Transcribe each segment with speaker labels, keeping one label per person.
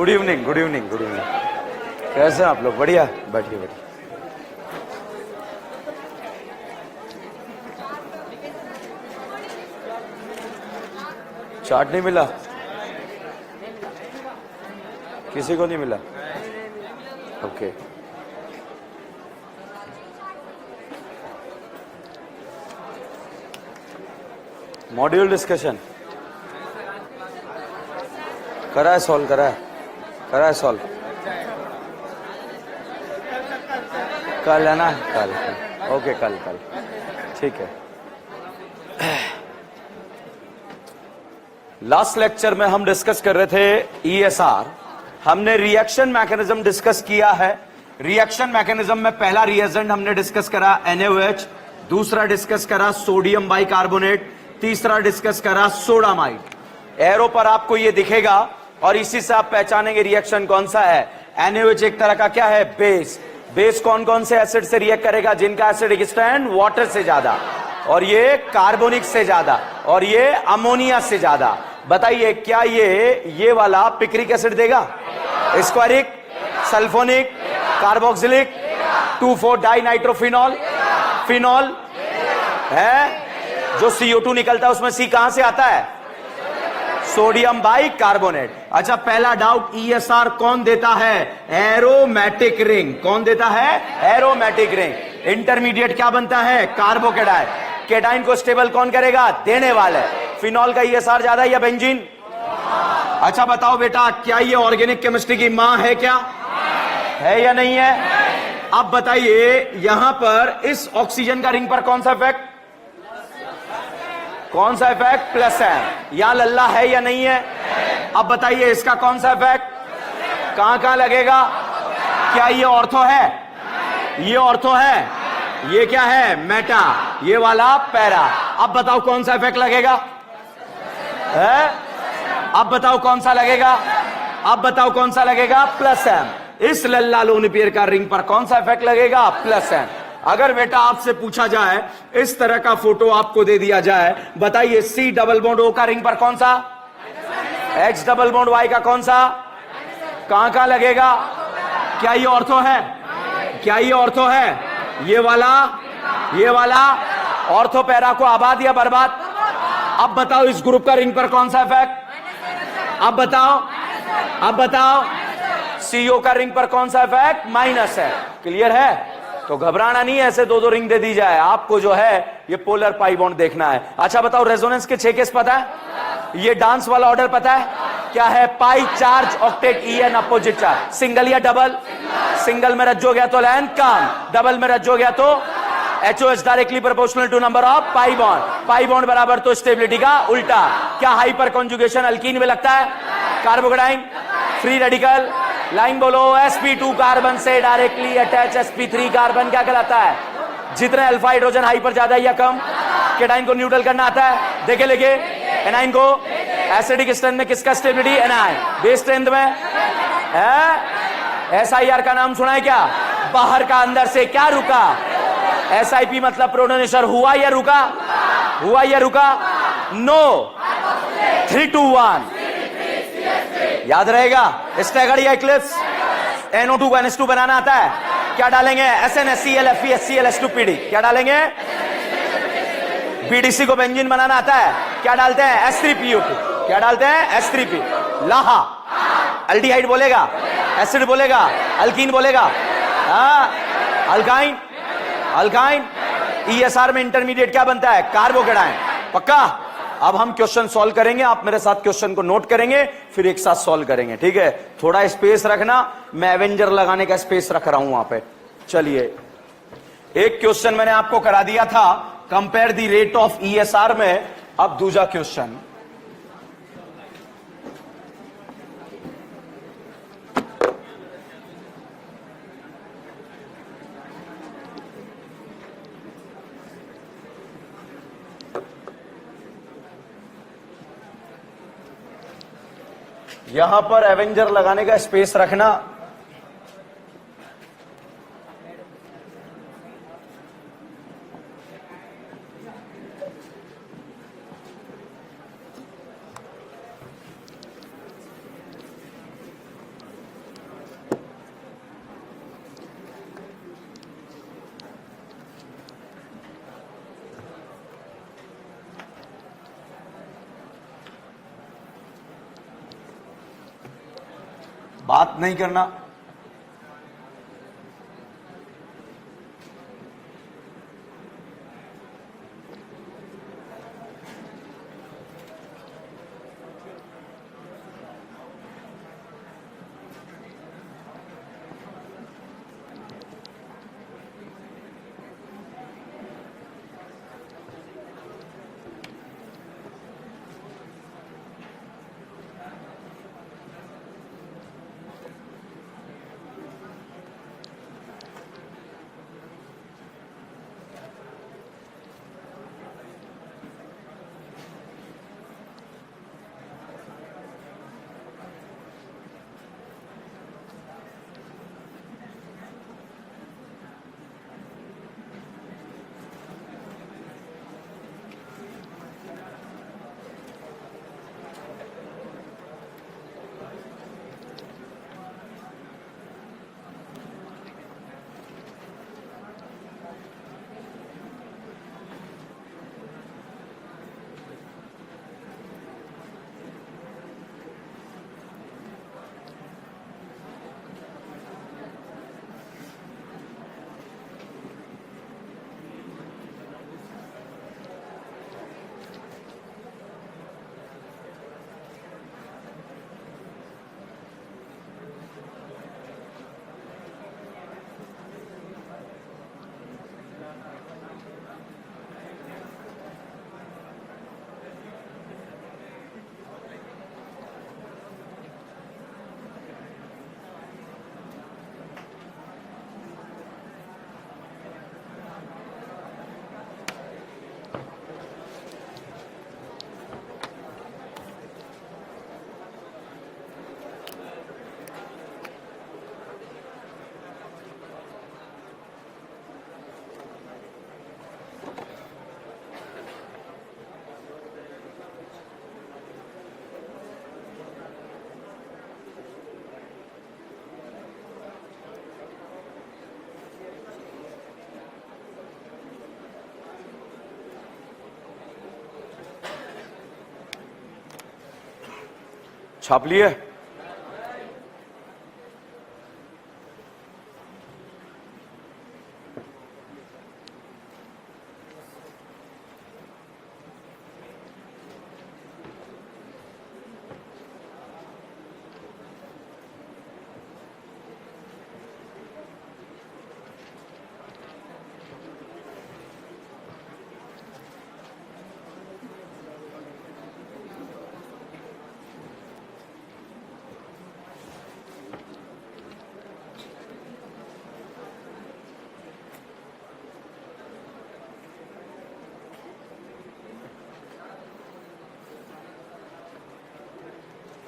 Speaker 1: Good evening, good evening, good evening. कैसे हैं आप लोग? बढ़िया, बैठिए बैठिए। चार्ट नहीं मिला? किसी को नहीं मिला? ओके। मॉड्यूल डिस्कशन करा है, सॉल्व करा है सॉल्व। कल है ना? कल ओके, कल ठीक है। लास्ट लेक्चर में हम डिस्कस कर रहे थे ESR। हमने रिएक्शन मैकेनिज्म डिस्कस किया है। रिएक्शन मैकेनिज्म में पहला रिएजेंट हमने डिस्कस करा NaOH, दूसरा डिस्कस करा सोडियम बाइकार्बोनेट, तीसरा डिस्कस करा सोडामाइड। एरो पर आपको ये दिखेगा और इसी से आप पहचानेंगे रिएक्शन कौन सा है। NaOH एक तरह का क्या है? बेस कौन कौन से एसिड से रिएक्ट करेगा? जिनका एसिडिक स्ट्रेंथ वाटर से ज्यादा, और ये कार्बोनिक से ज्यादा, और ये अमोनिया से ज्यादा। बताइए क्या ये वाला पिक्रिक एसिड देगा? Squaric, sulfonic, carboxylic, 2,4 dinitrophenol, phenol है। जो CO2 निकलता है उसमें C कहां से आता है? Sodium bicarbonate. अच्छा, पहला डाउट, ESR कौन देता है? Aromatic ring. कौन देता है? Aromatic ring. इंटरमीडिएट क्या बनता है? कार्बोकेटाइन। केटाइन को स्टेबल कौन करेगा? देने वाले। फिनॉल का ESR ज्यादा या बेंजीन? अच्छा बताओ बेटा, क्या ये ऑर्गेनिक केमिस्ट्री की मां है? क्या है या नहीं है? अब बताइए, यहां पर इस ऑक्सीजन का रिंग पर कौन सा इफेक्ट? कौन सा इफेक्ट? प्लस है। यहां लल्ला है या नहीं है? अब बताइए इसका कौन सा इफेक्ट? कहां कहां लगेगा? क्या ये ऑर्थो है? ये ऑर्थो है। ये क्या है? मेटा। ये वाला पैरा। अब बताओ कौन सा इफेक्ट लगेगा? है? अब बताओ कौन सा लगेगा? अब बताओ कौन सा लगेगा? Plus M. इस लल्ला लोन पेयर का रिंग पर कौन सा इफेक्ट लगेगा? Plus M. अगर बेटा आपसे पूछा जाए, इस तरह का फोटो आपको दे दिया जाए, बताइए C डबल बॉन्ड O का रिंग पर कौन सा? H डबल बॉन्ड Y का कौन सा? कहां कहां लगेगा? क्या ये ऑर्थो है? क्या ये ऑर्थो है? ये वाला ऑर्थो पैरा को आबाद या बर्बाद? अब बताओ इस ग्रुप का रिंग पर कौन सा इफेक्ट? अब बताओ CO का रिंग पर कौन सा इफेक्ट? माइनस है। क्लियर है? तो घबराना नहीं है, ऐसे दो रिंग दे दी जाए आपको, जो है ये पोलर पाई बॉन्ड देखना है। अच्छा बताओ, रेजोनेंस के 6 केस पता है? ये डांस वाला ऑर्डर पता है? क्या है? Pi, charge, octet, EN, opposite charge. Single या डबल? सिंगल में रज्जो गया तो लेंथ कम, डबल में रज्जो गया तो HOH directly proportional to number of pi bond. Pi bond बराबर तो स्टेबिलिटी का उल्टा। क्या हाइपर कॉन्जुगेशन अल्कीन में लगता है? कार्बोकेटाइन, फ्री रेडिकल, लाइन बोलो। sp2 कार्बन से डायरेक्टली अटैच sp3 कार्बन क्या कहलाता है? जितने अल्फा हाइड्रोजन हाइपर ज्यादा या कम? केटाइन को न्यूट्रल करना आता है? देखे लेके। एनाइन को एसिडिक स्ट्रेंथ में किसका स्टेबिलिटी? एनाइन। बेस स्ट्रेंथ में है? SIR का नाम सुना है क्या? बाहर का अंदर से क्या रुका? SIP मतलब प्रोटोनेशन। हुआ या रुका? हुआ या रुका? नो। 3 2 1 याद रहेगा? स्टैगर्ड या इक्लिप्स? NO2 को NH2 बनाना आता है? क्या डालेंगे? SnHCl FeHCl क्या डालेंगे? BDC को बेंजीन बनाना आता है? क्या डालते हैं? S3PO2। क्या डालते हैं? S3P। लाहा अल्डिहाइड बोलेगा, एसिड बोलेगा, अल्कीन बोलेगा, अल्काइन। ESR में इंटरमीडिएट क्या बनता है? कार्बोकेटाइन। पक्का? अब हम क्वेश्चन सॉल्व करेंगे, आप मेरे साथ क्वेश्चन को नोट करेंगे, फिर एक साथ सॉल्व करेंगे, ठीक है? थोड़ा स्पेस रखना, मैं एवेंजर लगाने का स्पेस रख रहा हूं वहां पे। चलिए, एक क्वेश्चन मैंने आपको करा दिया था, compare the rate of ESR में। अब दूसरा क्वेश्चन, यहां पर एवेंजर लगाने का स्पेस रखना। बात नहीं करना। छाप लिए?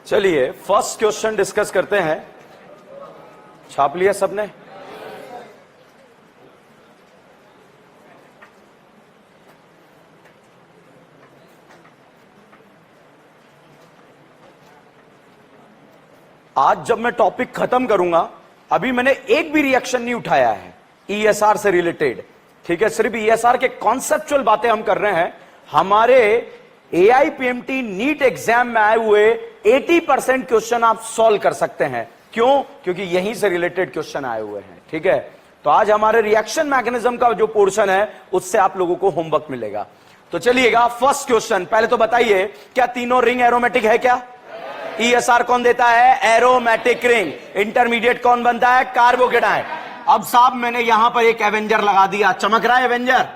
Speaker 1: चलिए फर्स्ट क्वेश्चन डिस्कस करते हैं। छाप लिया सबने? आज जब मैं टॉपिक खत्म करूंगा, अभी मैंने एक भी रिएक्शन नहीं उठाया है ईएसआर से रिलेटेड, ठीक है? सिर्फ ईएसआर के कॉन्सेप्चुअल बातें हम कर रहे हैं। हमारे एआईपीएमटी नीट एग्जाम में आए हुए 80% क्वेश्चन आप सॉल्व कर सकते हैं। क्यों? क्योंकि यहीं से रिलेटेड क्वेश्चन आए हुए हैं, ठीक है? तो आज हमारे रिएक्शन मैकेनिज्म का जो पोर्शन है उससे आप लोगों को होमवर्क मिलेगा। तो चलिएगा फर्स्ट क्वेश्चन। पहले तो बताइए, क्या तीनों रिंग एरोमेटिक है? क्या ईएसआर कौन देता है? Aromatic ring. इंटरमीडिएट कौन बनता है? कार्बोकेटाइन। अब साहब मैंने यहां पर एक एवेंजर लगा दिया, चमक रहा है एवेंजर?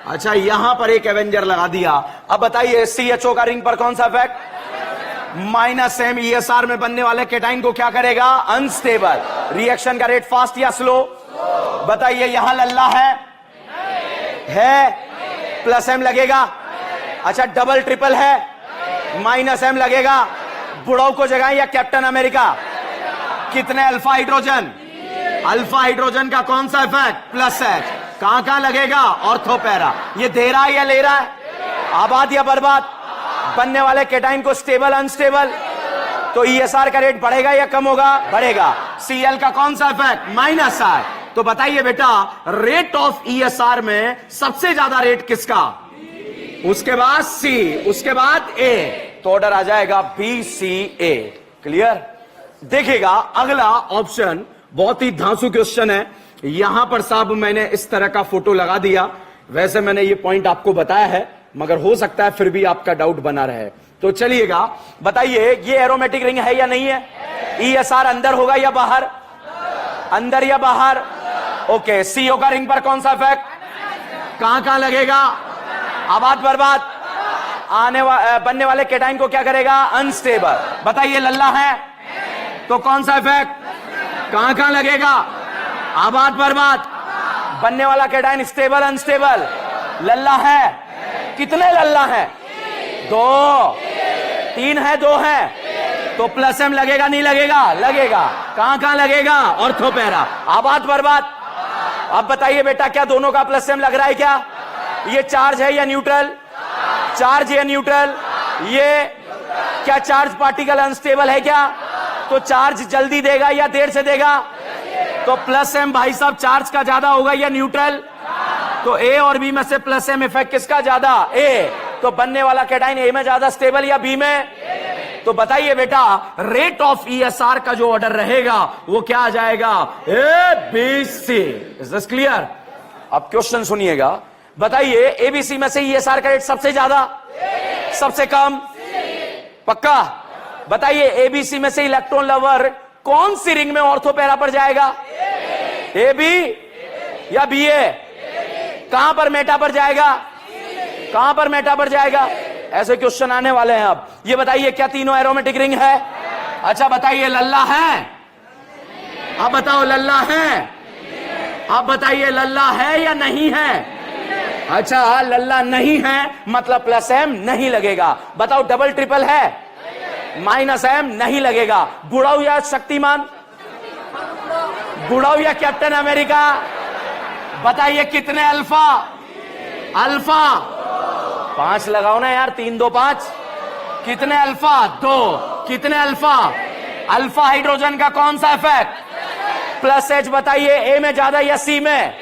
Speaker 1: अच्छा, यहां पर एक एवेंजर लगा दिया। अब बताइए सीएचओ का रिंग पर कौन सा इफेक्ट? -m। ईएसआर में बनने वाले केटाइन को क्या करेगा? अनस्टेबल। रिएक्शन का रेट फास्ट या स्लो? बताइए, यहां लल्ला है +m लगेगा। अच्छा, डबल ट्रिपल है, -m लगेगा। बुढ़ाऊ को जगाएं या कैप्टन अमेरिका? कितने अल्फा हाइड्रोजन? अल्फा हाइड्रोजन का कौन सा इफेक्ट? +H। कहां लगेगा? ऑर्थोपैरा। ये दे रहा है या ले रहा है? आबाद या बर्बाद? बनने वाले केटाइन को स्टेबल अनस्टेबल? तो ईएसआर का रेट बढ़ेगा या कम होगा? बढ़ेगा। सीएल का कौन सा इफेक्ट? -I। तो बताइए बेटा, रेट ऑफ ईएसआर में सबसे ज्यादा रेट किसका? उसके बाद C, उसके बाद A, तो ऑर्डर आ जाएगा BCA। क्लियर? देखिएगा अगला ऑप्शन बहुत ही धांसू क्वेश्चन है। यहां पर साहब मैंने इस तरह का फोटो लगा दिया। वैसे मैंने ये पॉइंट आपको बताया है, मगर हो सकता है फिर भी आपका डाउट बना रहे। तो चलिएगा बताइए, ये एरोमेटिक रिंग है या नहीं है? ESR अंदर होगा या बाहर? अंदर या बाहर? ओके, CO का रिंग पर कौन सा इफेक्ट? कहां कहां लगेगा? आबाद बर्बाद। बनने वाले कैटाइन को क्या करेगा? अनस्टेबल। बताइए लल्ला है तो कौन सा इफेक्ट कहां कहां लगेगा? आबाद बर्बाद। बनने वाला कैटाइन स्टेबल अनस्टेबल? लल्ला है। कितने लल्ला है? 2, 3 है, 2 है, तो प्लस एम लगेगा नहीं लगेगा? लगेगा। कहां कहां लगेगा? ऑर्थोपैरा। आबाद बर्बाद। अब बताइए बेटा, क्या दोनों का प्लस एम लग रहा है क्या? ये चार्ज है या न्यूट्रल? चार्ज या न्यूट्रल? ये क्या चार्ज पार्टिकल अनस्टेबल है क्या? तो चार्ज जल्दी देगा या देर से देगा? तो प्लस एम भाई साहब चार्ज का ज्यादा होगा या न्यूट्रल? तो ए और बी में से प्लस एम इफेक्ट किसका ज्यादा? ए। तो बनने वाला कैटाइन ए में ज्यादा स्टेबल या बी में? तो बताइए बेटा, रेट ऑफ ESR का जो ऑर्डर रहेगा वो क्या आ जाएगा? ABC। Is this clear? अब क्वेश्चन सुनिएगा। बताइए ABC में से ESR का रेट सबसे ज्यादा, सबसे कम? पक्का? बताइए ABC में से इलेक्ट्रॉन लवर कौन सी रिंग में ऑर्थोपैरा पर जाएगा? AB या BA? कहां पर मेटा पर जाएगा? कहां पर मेटा पर जाएगा? ऐसे क्वेश्चन आने वाले हैं। अब ये बताइए, क्या तीनों एरोमेटिक रिंग है? अच्छा बताइए, लल्ला है? अब बताओ, लल्ला है? अब बताइए, लल्ला है या नहीं है? अच्छा, लल्ला नहीं है मतलब प्लस एम नहीं लगेगा। बताओ, डबल ट्रिपल है? माइनस एम नहीं लगेगा। गुड़ाऊ या शक्तिमान? गुड़ाऊ या कैप्टन अमेरिका? बताइए कितने अल्फा? अल्फा 5 लगाओ ना यार, 3 2 5। कितने अल्फा? 2। कितने अल्फा? अल्फा हाइड्रोजन का कौन सा इफेक्ट? Plus H. बताइए ए में ज्यादा या सी में?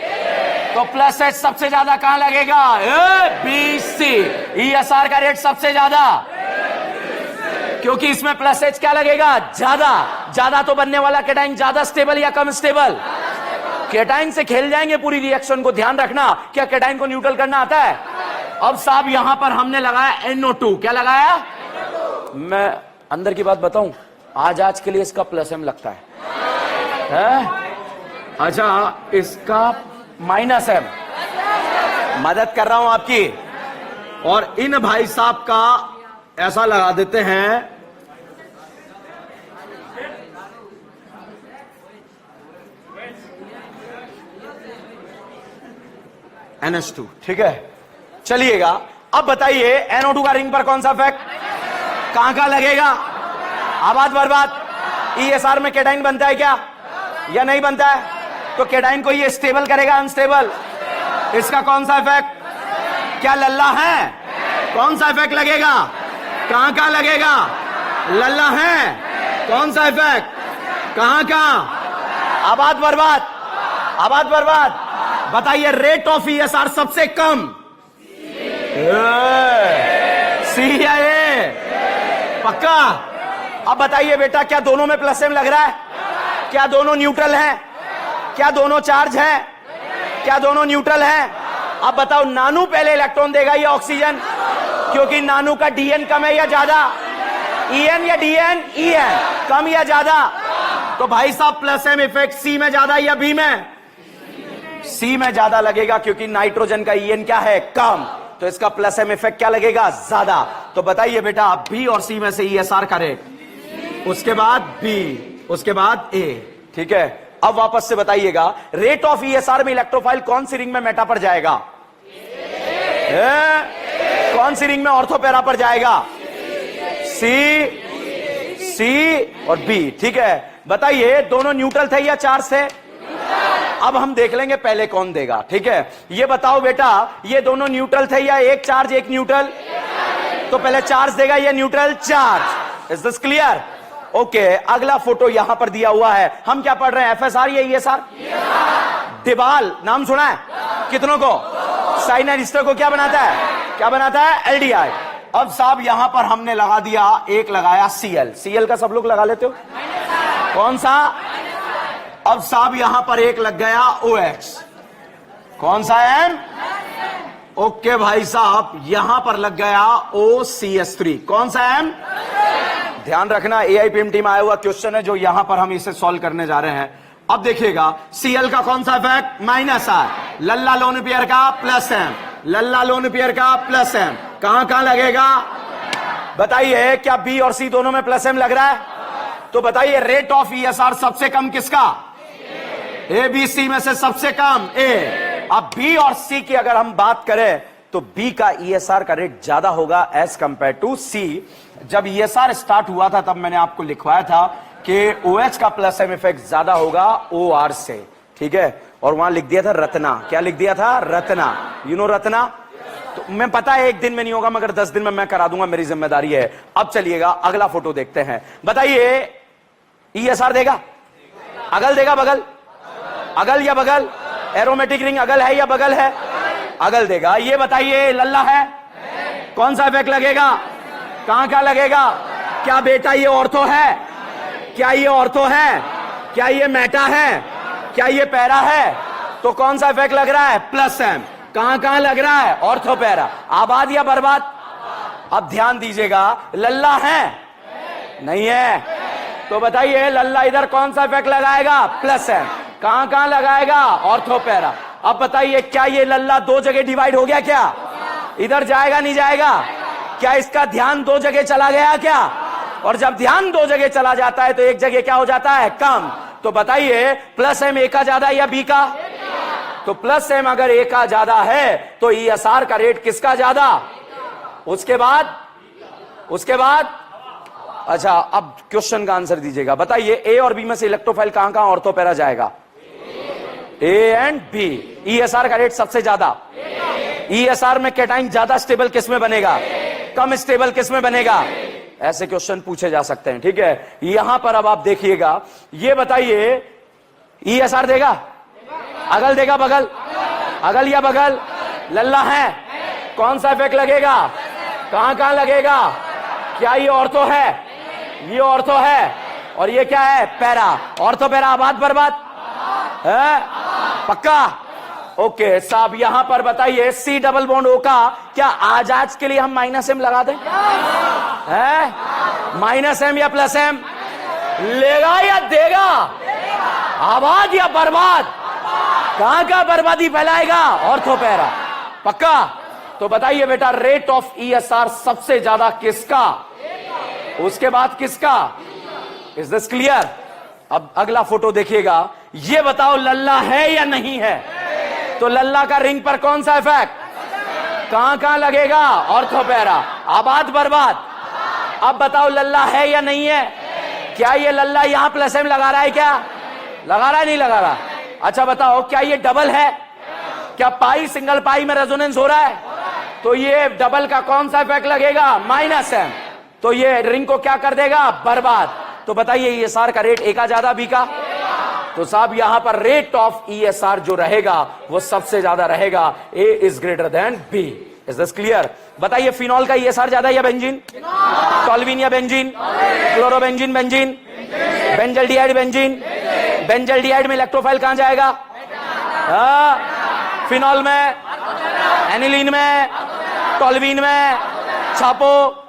Speaker 1: तो प्लस एच सबसे ज्यादा कहां लगेगा? ABC। ESR का रेट सबसे ज्यादा, क्योंकि इसमें प्लस एच क्या लगेगा? ज्यादा। ज्यादा तो बनने वाला कैटाइन ज्यादा स्टेबल या कम स्टेबल? कैटाइन से खेल जाएंगे पूरी रिएक्शन को। ध्यान रखना, क्या कैटाइन को न्यूट्रल करना आता है? अब साहब यहां पर हमने लगाया NO2। क्या लगाया? मैं अंदर की बात बताऊं, आज के लिए इसका प्लस एम लगता है? अच्छा, इसका माइनस एम। मदद कर रहा हूं आपकी। और इन भाई साहब का ऐसा लगा देते हैं, NH2। ठीक है, चलिएगा अब बताइए, NO2 का रिंग पर कौन सा इफेक्ट कहां कहां लगेगा? आबाद बर्बाद। ESR में कैटाइन बनता है क्या या नहीं बनता है? तो कैटाइन को ये स्टेबल करेगा अनस्टेबल? इसका कौन सा इफेक्ट? क्या लल्ला है? कौन सा इफेक्ट लगेगा? कहां कहां लगेगा? लल्ला है? कौन सा इफेक्ट? कहां कहां? आबाद बर्बाद। आबाद बर्बाद। बताइए, रेट ऑफ ESR सबसे कम? सी या ए? पक्का? अब बताइए बेटा, क्या दोनों में प्लस एम लग रहा है? क्या दोनों न्यूट्रल हैं? क्या दोनों चार्ज है? क्या दोनों न्यूट्रल हैं? अब बताओ, नानू पहले इलेक्ट्रॉन देगा या ऑक्सीजन? क्योंकि नानू का DN कम है या ज्यादा? EN या DN? EN। कम या ज्यादा? तो भाई साहब प्लस एम इफेक्ट सी में ज्यादा या बी में? सी में ज्यादा लगेगा, क्योंकि नाइट्रोजन का EN क्या है? कम। तो इसका प्लस एम इफेक्ट क्या लगेगा? ज्यादा। तो बताइए बेटा, बी और सी में से ESR का रेट, उसके बाद बी, उसके बाद ए। ठीक है, अब वापस से बताइएगा, रेट ऑफ ESR में इलेक्ट्रोफाइल कौन सी रिंग में मेटा पर जाएगा? कौन सी रिंग में ऑर्थोपैरा पर जाएगा? सी और बी। ठीक है, बताइए, दोनों न्यूट्रल थे या चार्ज थे? अब हम देख लेंगे पहले कौन देगा। ठीक है, ये बताओ बेटा, ये दोनों न्यूट्रल थे या एक चार्ज एक न्यूट्रल? तो पहले चार्ज देगा या neutral? Charge. Is this clear? Okay, अगला फोटो यहां पर दिया हुआ है। हम क्या पढ़ रहे हैं, FSR या ESR? डिबाल नाम सुना है? कितनों को? साइनाइड एस्टर को क्या बनाता है? क्या बनाता है? LDI। अब साहब यहां पर हमने लगा दिया, एक लगाया Cl। Cl का सब लोग लगा लेते हो? कौन सा? अब साहब यहां पर एक लग गया OH, कौन सा M? ओके भाई साहब, यहां पर लग गया OCH3, कौन सा M? ध्यान रखना, AIPMT में आया हुआ क्वेश्चन है जो यहां पर हम इसे सॉल्व करने जा रहे हैं। अब देखिएगा, Cl का कौन सा इफेक्ट? माइनस है, लल्ला लोन पेयर का प्लस M, लल्ला लोन पेयर का प्लस M, कहां कहां लगेगा बताइए? क्या B और C दोनों में प्लस M लग रहा है? तो बताइए रेट ऑफ ESR सबसे कम किसका? A, B, C में से सबसे कम A। अब B और C की अगर हम बात करें तो B का ESR का रेट ज्यादा होगा एज कंपेयर टू C। जब ESR स्टार्ट हुआ था तब मैंने आपको लिखवाया था कि OH का प्लस M इफेक्ट ज्यादा होगा OR से, ठीक है? और वहां लिख दिया था रत्ना, क्या लिख दिया था? Ratna, you know Ratna. तो मैं पता है एक दिन में नहीं होगा मगर 10 दिन में मैं करा दूंगा, मेरी जिम्मेदारी है। अब चलिएगा अगला फोटो देखते हैं। बताइए ESR देगा? अगल देगा बगल? अगल या बगल? एरोमेटिक रिंग अगल है या बगल है? अगल देगा। ये बताइए लल्ला है, कौन सा इफेक्ट लगेगा? कहां क्या लगेगा? क्या बेटा ये ऑर्थो है? क्या ये ऑर्थो है? क्या ये मेटा है? क्या ये पैरा है? तो कौन सा इफेक्ट लग रहा है? Plus M। कहां कहां लग रहा है? Ortho para. आबाद या बर्बाद? अब ध्यान दीजिएगा, लल्ला है नहीं है? तो बताइए लल्ला इधर कौन सा इफेक्ट लगाएगा? Plus M। कहां कहां लगाएगा? Ortho para. अब बताइए क्या ये लल्ला दो जगह डिवाइड हो गया? क्या इधर जाएगा नहीं जाएगा? क्या इसका ध्यान दो जगह चला गया क्या? और जब ध्यान दो जगह चला जाता है तो एक जगह क्या हो जाता है? कम। तो बताइए प्लस M A का ज्यादा या B का? तो प्लस M अगर A का ज्यादा है तो ESR का रेट किसका ज्यादा? उसके बाद अच्छा, अब क्वेश्चन का आंसर दीजिएगा। बताइए A और B में से इलेक्ट्रोफाइल कहां कहां ऑर्थोपैरा जाएगा? A and B। ESR का रेट सबसे ज्यादा। ESR में कैटाइन ज्यादा स्टेबल किस में बनेगा? कम स्टेबल किस में बनेगा? ऐसे क्वेश्चन पूछे जा सकते हैं, ठीक है? यहां पर अब आप देखिएगा, ये बताइए ESR देगा? अगल देगा बगल? अगल या बगल? लल्ला है, कौन सा इफेक्ट लगेगा? कहां कहां लगेगा? क्या ये ऑर्थो है? ये ऑर्थो है। और ये क्या है? पैरा। ऑर्थो पैरा आबाद बर्बाद है? पक्का? ओके साहब, यहां पर बताइए C डबल बॉन्ड O का क्या आज के लिए हम माइनस M लगा दें? है माइनस M या प्लस M? लेगा या देगा? आबाद या बर्बाद? कहां का बर्बादी फैलाएगा? Ortho para. पक्का? तो बताइए बेटा रेट ऑफ ESR सबसे ज्यादा किसका? उसके बाद किसका? Is this clear? अब अगला फोटो देखिएगा, ये बताओ लल्ला है या नहीं है? तो लल्ला का रिंग पर कौन सा इफेक्ट? कहां कहां लगेगा? Ortho para. आबाद बर्बाद? अब बताओ लल्ला है या नहीं है? क्या ये लल्ला यहां प्लस M लगा रहा है? क्या लगा रहा है? नहीं लगा रहा? अच्छा बताओ क्या ये डबल है? क्या पाई सिंगल पाई में रेजोनेंस हो रहा है? तो ये डबल का कौन सा इफेक्ट लगेगा? Minus M। तो ये रिंग को क्या कर देगा? बर्बाद। तो बताइए ESR का रेट A का ज्यादा B का? तो साहब यहां पर रेट ऑफ ESR जो रहेगा वो सबसे ज्यादा रहेगा, A is greater than B। Is this clear? बताइए फिनॉल का ESR ज्यादा या बेंजीन? टॉल्विन या benzene? Chlorobenzene benzene? Benzaldehyde benzene? Benzaldehyde में इलेक्ट्रोफाइल कहां जाएगा? फिनॉल में, एनिलीन में, टॉल्विन में, छापो।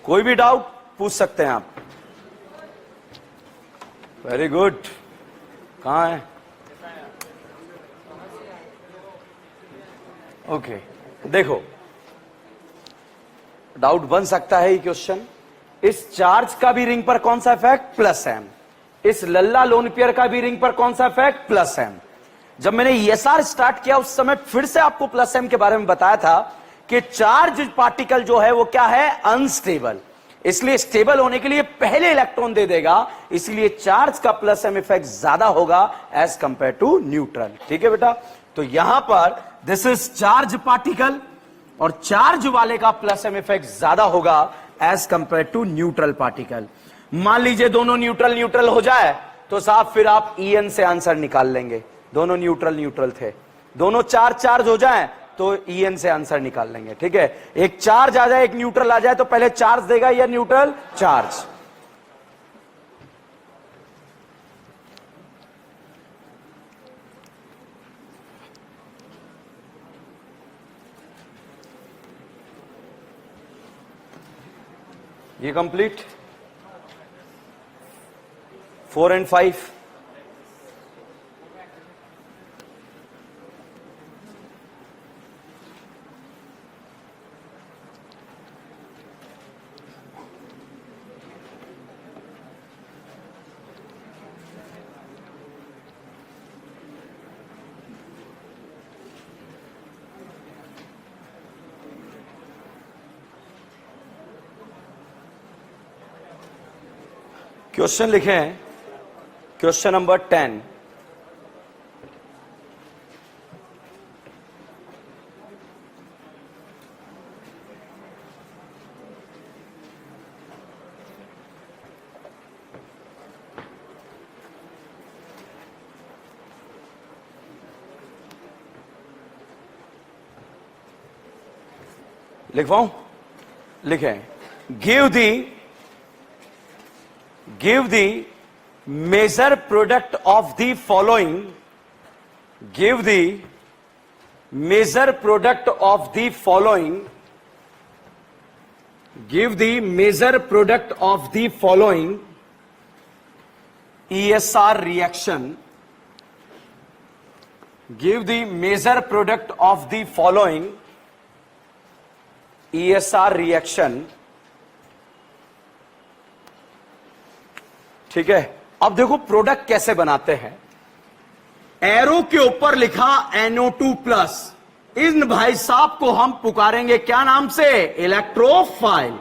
Speaker 1: कोई भी डाउट पूछ सकते हैं आप। Very good. कहां है? ओके देखो, डाउट बन सकता है ये क्वेश्चन। इस चार्ज का भी रिंग पर कौन सा इफेक्ट? Plus M। इस लल्ला लोन पेयर का भी रिंग पर कौन सा इफेक्ट? Plus M। जब मैंने ESR स्टार्ट किया उस समय फिर से आपको प्लस M के बारे में बताया था कि चार्ज पार्टिकल जो है वो क्या है? अनस्टेबल। इसलिए स्टेबल होने के लिए पहले इलेक्ट्रॉन दे देगा, इसलिए चार्ज का प्लस M इफेक्ट ज्यादा होगा एज कंपेयर टू न्यूट्रल। ठीक है बेटा? तो यहां पर दिस इज चार्ज पार्टिकल और चार्ज वाले का प्लस M इफेक्ट ज्यादा होगा as compare to neutral particle. मान लीजिए दोनों न्यूट्रल न्यूट्रल हो जाए तो साहब फिर आप EN से आंसर निकाल लेंगे। दोनों न्यूट्रल न्यूट्रल थे, दोनों चार्ज चार्ज हो जाए तो EN से आंसर निकाल लेंगे। ठीक है, एक चार्ज आ जाए एक न्यूट्रल आ जाए तो पहले चार्ज देगा या न्यूट्रल? चार्ज। ये कंप्लीट 4 and 5। क्वेश्चन लिखे हैं, क्वेश्चन नंबर 10। लिखवाऊं? लिखें, give the major product of the following, give the major product of the following, give the major product of the following ESR reaction, give the major product of the following ESR reaction। ठीक है, अब देखो product कैसे बनाते हैं। Arrow के ऊपर लिखा NO2+, इन भाई साहब को हम पुकारेंगे क्या नाम से? इलेक्ट्रोफाइल।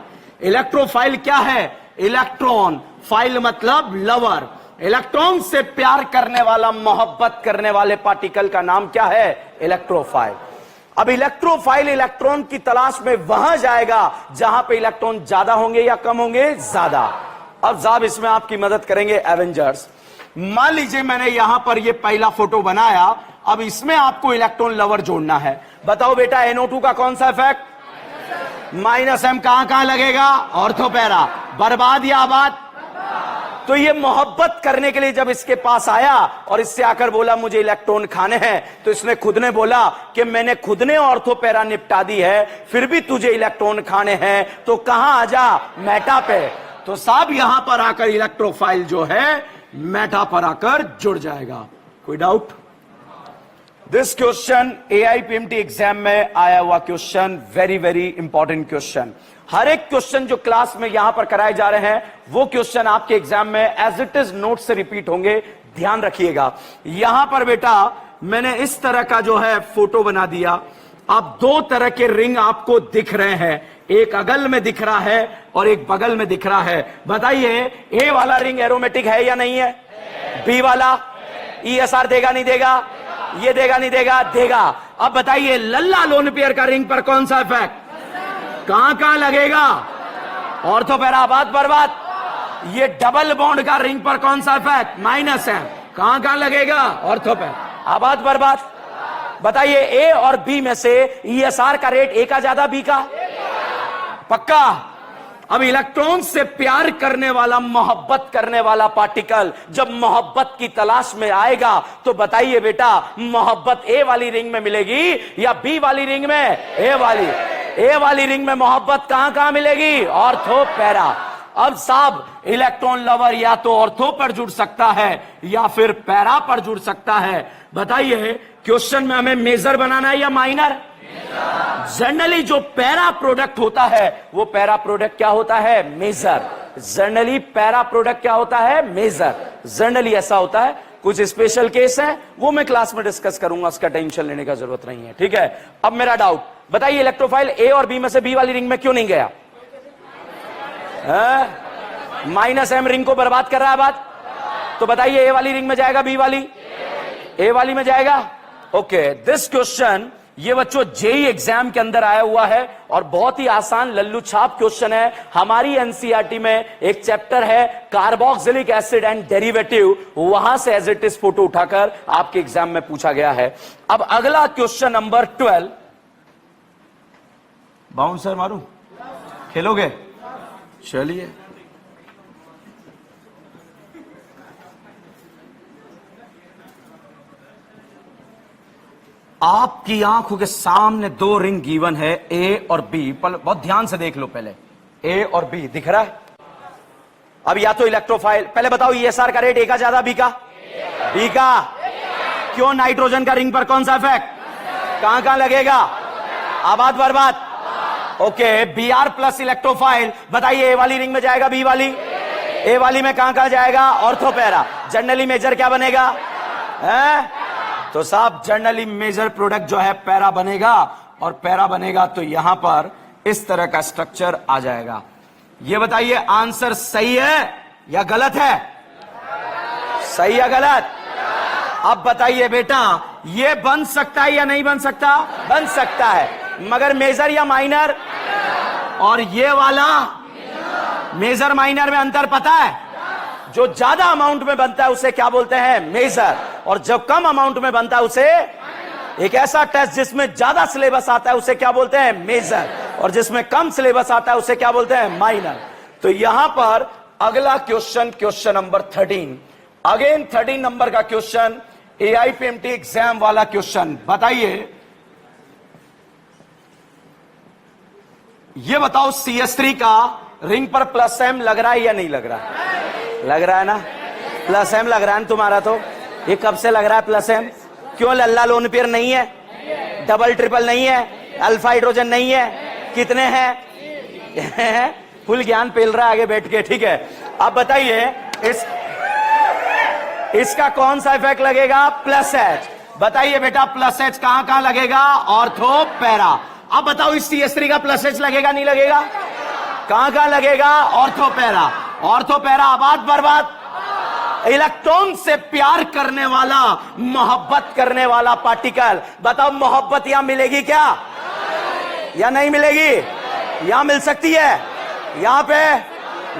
Speaker 1: इलेक्ट्रोफाइल क्या है? इलेक्ट्रॉन, फाइल मतलब लवर। इलेक्ट्रॉन से प्यार करने वाला, मोहब्बत करने वाले पार्टिकल का नाम क्या है? इलेक्ट्रोफाइल। अब इलेक्ट्रोफाइल इलेक्ट्रॉन की तलाश में वहां जाएगा जहां पे इलेक्ट्रॉन ज्यादा होंगे या कम होंगे? ज्यादा। अब साहब इसमें आपकी मदद करेंगे एवेंजर्स। मान लीजिए मैंने यहां पर ये पहला फोटो बनाया, अब इसमें आपको इलेक्ट्रॉन लवर जोड़ना है। बताओ बेटा NO2 का कौन सा इफेक्ट? -M कहां कहां लगेगा? Ortho para. बर्बाद या आबाद? तो ये मोहब्बत करने के लिए जब इसके पास आया और इससे आकर बोला मुझे इलेक्ट्रॉन खाने हैं, तो इसने खुद ने बोला कि मैंने खुद ने ऑर्थो पैरा निपटा दी है, फिर भी तुझे इलेक्ट्रॉन खाने हैं, तो कहां आ जा? मेटा पे। तो साहब यहां पर आकर इलेक्ट्रोफाइल जो है मेटा पर आकर जुड़ जाएगा। कोई doubt? This question AIPMT exam में आया हुआ question, very very important question. हर एक क्वेश्चन जो क्लास में यहां पर कराए जा रहे हैं वो क्वेश्चन आपके एग्जाम में एज इट इज नोट से रिपीट होंगे, ध्यान रखिएगा। यहां पर बेटा मैंने इस तरह का जो है फोटो बना दिया। अब दो तरह के रिंग आपको दिख रहे हैं, एक अगल में दिख रहा है और एक बगल में दिख रहा है। बताइए ए वाला रिंग एरोमेटिक है या नहीं है? बी वाला ESR देगा नहीं देगा? ये देगा नहीं देगा? देगा। अब बताइए लल्ला लोन पेयर का रिंग पर कौन सा इफेक्ट? कहां कहां लगेगा? ऑर्थो पैरा आबाद बर्बाद। ये डबल बॉन्ड का रिंग पर कौन सा इफेक्ट? -M कहां कहां लगेगा? ऑर्थो पैरा आबाद बर्बाद। बताइए ए और बी में से ESR का रेट ए का ज्यादा बी का? पक्का। अब इलेक्ट्रॉन से प्यार करने वाला, मोहब्बत करने वाला पार्टिकल जब मोहब्बत की तलाश में आएगा तो बताइए बेटा मोहब्बत ए वाली रिंग में मिलेगी या बी वाली रिंग में? ए वाली रिंग में मोहब्बत कहां कहां मिलेगी? Ortho para. अब साहब इलेक्ट्रॉन लवर या तो ऑर्थो पर जुड़ सकता है या फिर पैरा पर जुड़ सकता है। बताइए क्वेश्चन में हमें मेजर बनाना है या माइनर? जनरली जो पैरा प्रोडक्ट होता है वो पैरा प्रोडक्ट क्या होता है? मेजर। जनरली पैरा प्रोडक्ट क्या होता है? मेजर। जनरली ऐसा होता है, कुछ स्पेशल केस है वो मैं क्लास में डिस्कस करूंगा, उसका टेंशन लेने का जरूरत नहीं है। ठीक है, अब मेरा डाउट बताइए इलेक्ट्रोफाइल ए और बी में से बी वाली रिंग में क्यों नहीं गया? -M रिंग को बर्बाद कर रहा है बात। तो बताइए ए वाली रिंग में जाएगा बी वाली? ए वाली में जाएगा। ओके, दिस क्वेश्चन ये बच्चों जेई एग्जाम के अंदर आया हुआ है और बहुत ही आसान लल्लू छाप क्वेश्चन है। हमारी एनसीईआरटी में एक चैप्टर है कार्बोक्सिलिक एसिड एंड डेरिवेटिव, वहां से एज इट इज फोटो उठाकर आपके एग्जाम में पूछा गया है। अब अगला क्वेश्चन नंबर 12, बाउंसर मारूं? खेलोगे? चलिए। आपकी आंखों के सामने दो रिंग गिवन है, ए और बी। बहुत ध्यान से देख लो पहले, ए और बी दिख रहा है। अब या तो इलेक्ट्रोफाइल, पहले बताओ ईएसआर का रेट ए का ज्यादा बी का? बी का। क्यों? नाइट्रोजन का रिंग पर कौन सा इफेक्ट? कहां कहां लगेगा? आबाद बर्बाद। Okay, B R plus electrophile, बताइए ए वाली रिंग में जाएगा बी वाली? ए वाली में कहां कहां जाएगा? ऑर्थोपैरा। जनरली मेजर क्या बनेगा? है? तो साहब जनरली मेजर प्रोडक्ट जो है पैरा बनेगा, और पैरा बनेगा तो यहां पर इस तरह का स्ट्रक्चर आ जाएगा। ये बताइए आंसर सही है या गलत है? सही या गलत? अब बताइए बेटा, ये बन सकता है या नहीं बन सकता? बन सकता है, मगर मेजर या माइनर? और ये वाला मेजर माइनर में अंतर पता है? जो ज्यादा अमाउंट में बनता है उसे क्या बोलते हैं? मेजर। और जब कम अमाउंट में बनता है उसे, एक ऐसा टेस्ट जिसमें ज्यादा सिलेबस आता है उसे क्या बोलते हैं? मेजर। और जिसमें कम सिलेबस आता है उसे क्या बोलते हैं? माइनर। तो यहां पर अगला question, question number 13, again 13 number का क्वेश्चन, एआईपीएमटी एग्जाम वाला क्वेश्चन। बताइए, ये बताओ CS3 का रिंग पर प्लस एम लग रहा है या नहीं लग रहा है? लग रहा है ना? प्लस एम लग रहा है ना तुम्हारा? तो ये कब से लग रहा है प्लस एम? क्यों? लल्ला लोन पेयर नहीं है, डबल ट्रिपल नहीं है, अल्फा हाइड्रोजन नहीं है, कितने हैं? फुल ज्ञान पेल रहा है आगे बैठ के, ठीक है। अब बताइए इसका कौन सा इफेक्ट लगेगा? Plus H. बताइए बेटा प्लस एच कहां कहां लगेगा? Ortho para. अब बताओ इस CS3 का प्लस एच लगेगा नहीं लगेगा? कहां कहां लगेगा? Ortho para. ऑर्थो पैरा आबाद बर्बाद। इलेक्ट्रॉन से प्यार करने वाला, मोहब्बत करने वाला पार्टिकल। बताओ मोहब्बत यहां मिलेगी क्या या नहीं मिलेगी? यहां मिल सकती है, यहां पे,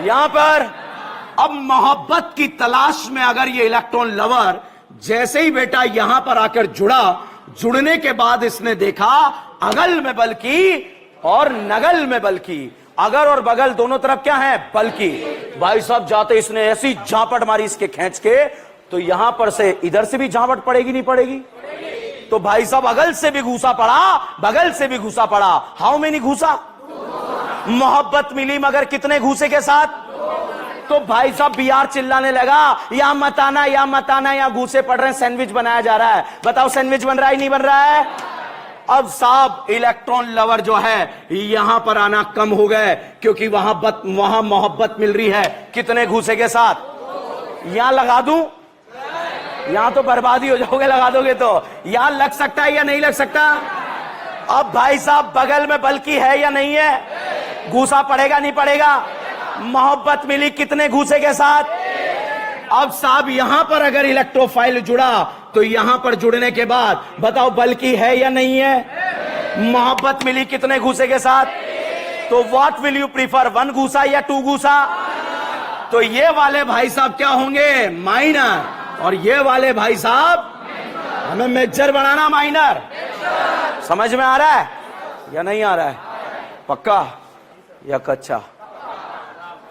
Speaker 1: यहां पर। अब मोहब्बत की तलाश में अगर ये इलेक्ट्रॉन लवर जैसे ही बेटा यहां पर आकर जुड़ा, जुड़ने के बाद इसने देखा अगल में बल्कि और नगल में बल्कि, अगर और बगल दोनों तरफ क्या है? बल्कि। भाई साहब जाते इसने ऐसी झापट मारी इसके खींच के, तो यहां पर से इधर से भी झापट पड़ेगी नहीं पड़ेगी? तो भाई साहब अगल से भी घूसा पड़ा, बगल से भी घूसा पड़ा। हाउ मेनी घूसा? मोहब्बत मिली मगर कितने घूसे के साथ? तो भाई साहब बीआर चिल्लाने लगा, या मत आना, या मत आना, या घूसे पड़ रहे हैं, सैंडविच बनाया जा रहा है। बताओ सैंडविच बन रहा है नहीं बन रहा है? अब साहब इलेक्ट्रॉन लवर जो है यहां पर आना कम हो गए, क्योंकि वहां मोहब्बत मिल रही है। कितने घूसे के साथ? यहां लगा दूं? यहां तो बर्बादी हो जाओगे लगा दोगे तो। यहां लग सकता है या नहीं लग सकता? अब भाई साहब बगल में बल्कि है या नहीं है? घूसा पड़ेगा नहीं पड़ेगा? मोहब्बत मिली कितने घूसे के साथ? अब साहब यहां पर अगर इलेक्ट्रोफाइल जुड़ा, तो यहां पर जुड़ने के बाद बताओ बल्कि है या नहीं है? मोहब्बत मिली कितने घूसे के साथ? तो व्हाट विल यू प्रीफर, 1 घूसा या 2 घूसा? तो ये वाले भाई साहब क्या होंगे? माइनर। और ये वाले भाई साहब हमें मेजर बनाना, माइनर। समझ में आ रहा है या नहीं आ रहा है? पक्का या कच्चा?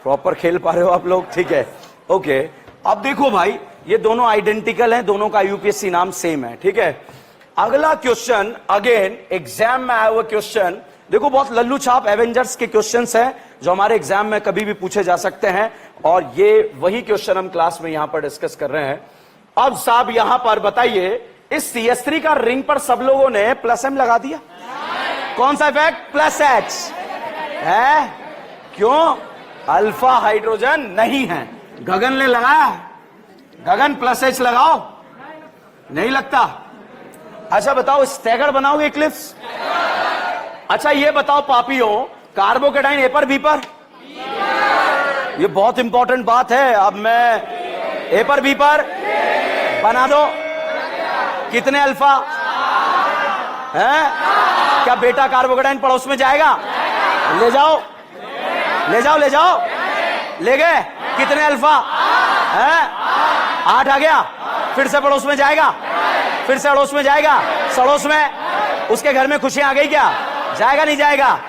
Speaker 1: प्रॉपर खेल पा रहे हो आप लोग? ठीक है, ओके। अब देखो भाई, ये दोनों आइडेंटिकल हैं, दोनों का यूपीएससी नाम सेम है, ठीक है। अगला क्वेश्चन, अगेन एग्जाम में आया हुआ क्वेश्चन। देखो बहुत लल्लू छाप एवेंजर्स के क्वेश्चंस हैं जो हमारे एग्जाम में कभी भी पूछे जा सकते हैं, और ये वही क्वेश्चन हम क्लास में यहां पर डिस्कस कर रहे हैं। अब साहब यहां पर बताइए, इस CS3 का रिंग पर सब लोगों ने प्लस एम लगा दिया। कौन सा इफेक्ट? प्लस एच है। क्यों? अल्फा हाइड्रोजन नहीं है। गगन ने लगाया, गगन प्लस एच लगाओ, नहीं लगता। अच्छा बताओ स्टैगर बनाओगे इक्लिप्स? अच्छा ये बताओ पापियों, कार्बोकेटाइन ए पर बी पर? ये बहुत इंपॉर्टेंट बात है। अब मैं ए पर बी पर बना दो, कितने अल्फा है? क्या बेटा कार्बोकेटाइन पड़ोस में जाएगा? ले जाओ ले जाओ ले जाओ, ले गए, कितने अल्फा है? 8 आ गया। फिर से पड़ोस में जाएगा, फिर से अड़ोस में जाएगा, सड़ोस में उसके घर में खुशियां आ गई क्या? जाएगा नहीं जाएगा?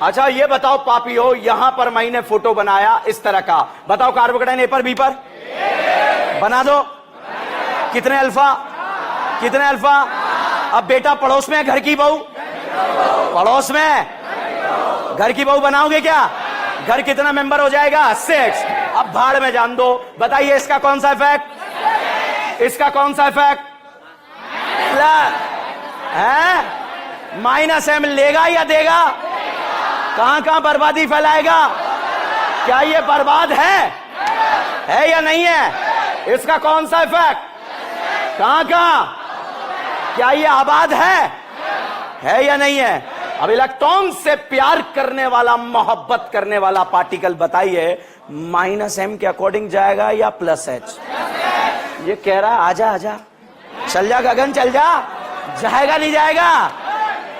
Speaker 1: अच्छा ये बताओ पापियो, यहां पर मैंने फोटो बनाया इस तरह का, बताओ कार्बोकेटाइन ए पर बी पर बना दो। कितने अल्फा, कितने अल्फा? अब बेटा पड़ोस में घर की बहू, पड़ोस में घर की बहू बनाओगे क्या? घर कितना मेंबर हो जाएगा? 6। अब भाड़ में जान दो। बताइए इसका कौन सा इफेक्ट, इसका कौन सा इफेक्ट? प्लस है, माइनस एम लेगा या देगा? कहां कहां बर्बादी फैलाएगा? क्या ये बर्बाद है या नहीं है? इसका कौन सा इफेक्ट? कहां कहां? क्या ये आबाद है या नहीं है? अब इलेक्ट्रॉन से प्यार करने वाला, मोहब्बत करने वाला पार्टिकल बताइए माइनस एम के अकॉर्डिंग जाएगा या प्लस एच? ये कह रहा आजा आजा, चल जा गगन चल जा, जाएगा नहीं जाएगा?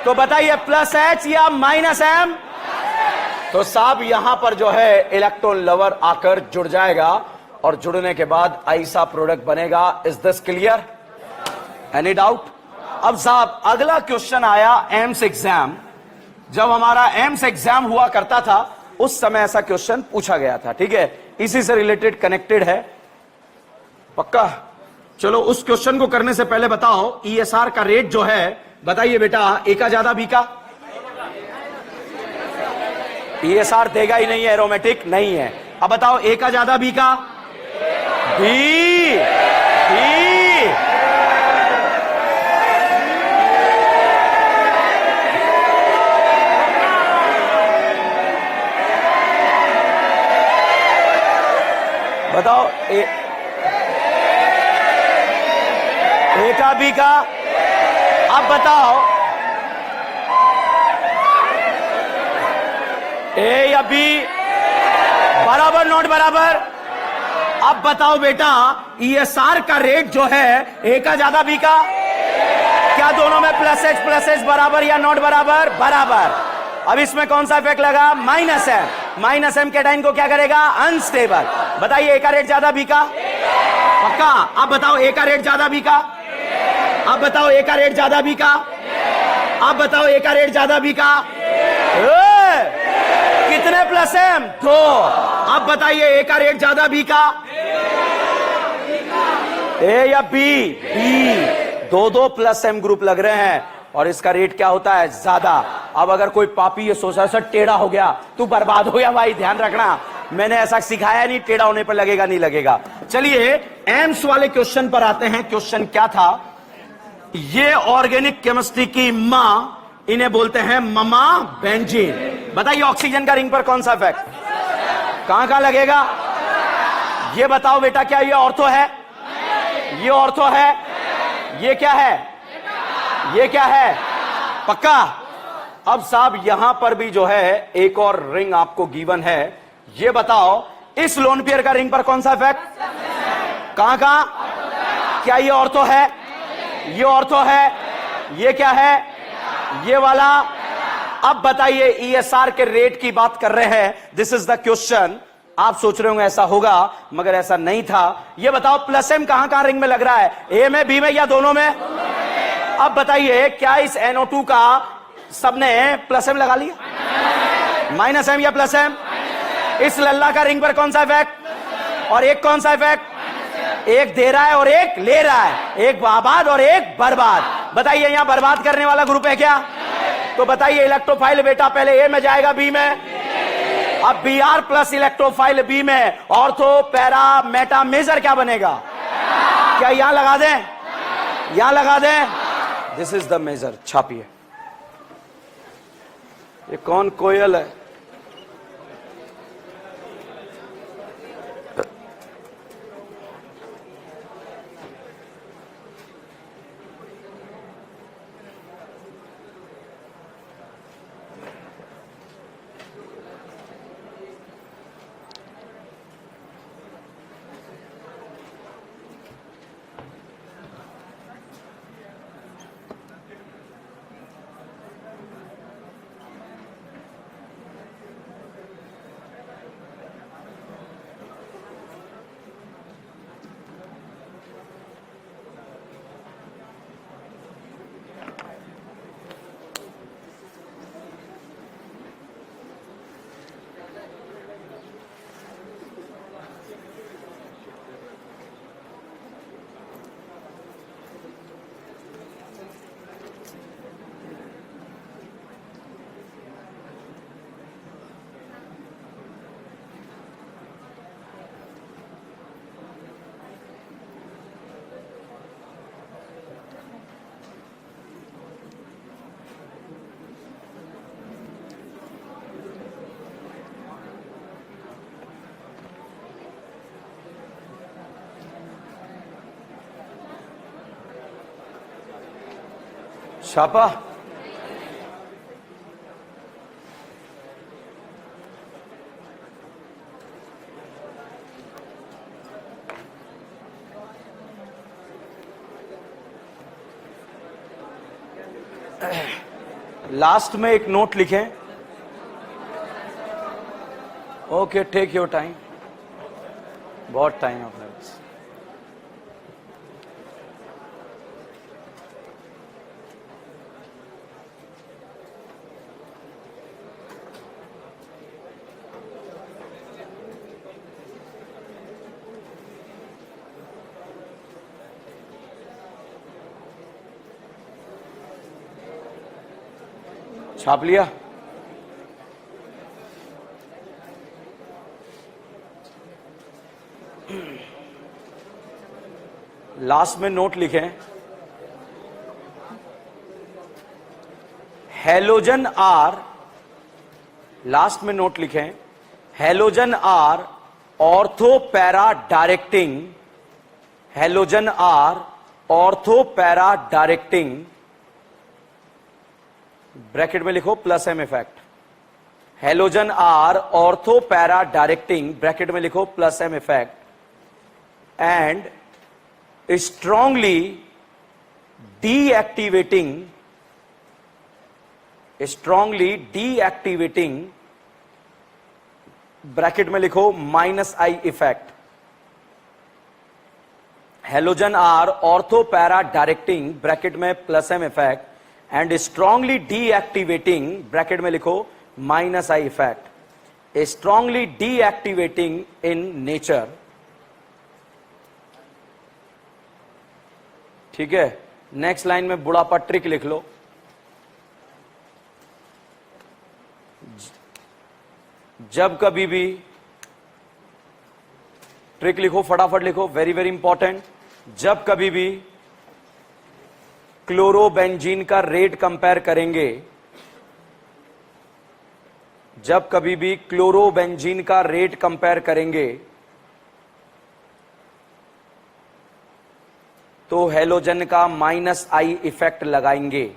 Speaker 1: तो बताइए प्लस एच या माइनस एम? तो साहब यहां पर जो है इलेक्ट्रॉन लवर आकर जुड़ जाएगा और जुड़ने के बाद ऐसा प्रोडक्ट बनेगा। Is this clear? Any doubt? अब साहब अगला क्वेश्चन आया एम्स एग्जाम। जब हमारा एम्स एग्जाम हुआ करता था उस समय ऐसा क्वेश्चन पूछा गया था, ठीक है? इसी से रिलेटेड कनेक्टेड है पक्का। चलो उस क्वेश्चन को करने से पहले बताओ ईएसआर का रेट जो है, बताइए बेटा ए का ज्यादा बी का? ईएसआर देगा ही नहीं है, एरोमेटिक नहीं है। अब बताओ ए का ज्यादा बी का? B B. बताओ ए का बी का? अब बताओ ए या बी, बराबर नॉट बराबर? अब बताओ बेटा ईएसआर का रेट जो है ए का ज्यादा बी का? क्या दोनों में प्लस एच बराबर या नॉट बराबर? बराबर। अब इसमें कौन सा इफेक्ट लगा? Minus M. Minus M cation को क्या करेगा? अनस्टेबल। बताइए ए का रेट ज्यादा बी का? पक्का। अब बताओ ए का रेट ज्यादा बी का? अब बताओ ए का रेट ज्यादा बी का? अब बताओ ए का रेट ज्यादा बी का? कितने प्लस एम? 2। अब बताइए ए का रेट ज्यादा बी का? ए या बी? बी। दो प्लस एम ग्रुप लग रहे हैं और इसका रेट क्या होता है? ज्यादा। अब अगर कोई पापी ये सोचा सर टेढ़ा हो गया तू बर्बाद हो गया, भाई ध्यान रखना मैंने ऐसा सिखाया नहीं, टेढ़ा होने पर लगेगा नहीं लगेगा। चलिए एम्स वाले क्वेश्चन पर आते हैं। क्वेश्चन क्या था? ये ऑर्गेनिक केमिस्ट्री की मां, इन्हें बोलते हैं ममा बेंजीन। बताइए ऑक्सीजन का रिंग पर कौन सा इफेक्ट कहां कहां लगेगा? ये बताओ बेटा, क्या ये ऑर्थो है? ये ऑर्थो है? ये क्या है? ये क्या है? पक्का। अब साहब यहां पर भी जो है एक और रिंग आपको गिवन है। ये बताओ इस लोन पेयर का रिंग पर कौन सा इफेक्ट कहां कहां? क्या ये ऑर्थो है? ये ऑर्थो है? ये क्या है? ये वाला। अब बताइए ईएसआर के रेट की बात कर रहे हैं, दिस इज द क्वेश्चन। आप सोच रहे होंगे ऐसा होगा, मगर ऐसा नहीं था। ये बताओ प्लस एम कहां कहां रिंग में लग रहा है? ए में, बी में या दोनों में? अब बताइए क्या इस NO2 का सबने प्लस एम लगा लिया? माइनस एम या प्लस एम? इस लल्ला का रिंग पर कौन सा इफेक्ट और एक कौन सा इफेक्ट? एक दे रहा है और एक ले रहा है, एक आबाद और एक बर्बाद। बताइए यहां बर्बाद करने वाला ग्रुप है क्या? तो बताइए इलेक्ट्रोफाइल बेटा पहले ए में जाएगा बी में? अब Br प्लस इलेक्ट्रोफाइल बी में ऑर्थो पैरा मेटा मेजर क्या बनेगा? क्या यहां लगा दें? यहां लगा दें? This is the major. छापिए। ये कौन कोयल है? छापा? लास्ट में एक नोट लिखें. Okay, take your time. बहुत टाइम है अपने पास. छाप लिया? लास्ट में नोट लिखें. हैलोजन आर, लास्ट में नोट लिखें, halogen are ortho para directing, halogen are ortho para directing, bracket में लिखो plus M effect. Halogen are ortho para directing, bracket में लिखो plus M effect, and strongly deactivating, strongly deactivating, bracket में लिखो minus I effect. Halogen are ortho para directing, bracket में plus M effect, and strongly deactivating, bracket में लिखो minus I effect. Strongly deactivating in nature. ठीक है. Next line में बुढ़ापा trick लिख लो. जब कभी भी, ट्रिक लिखो, फटाफट लिखो, वेरी वेरी इंपॉर्टेंट. जब कभी भी क्लोरोबेंजीन का रेट कंपेयर करेंगे, जब कभी भी क्लोरोबेंजीन का रेट कंपेयर करेंगे तो हैलोजन का माइनस आई इफेक्ट लगाएंगे.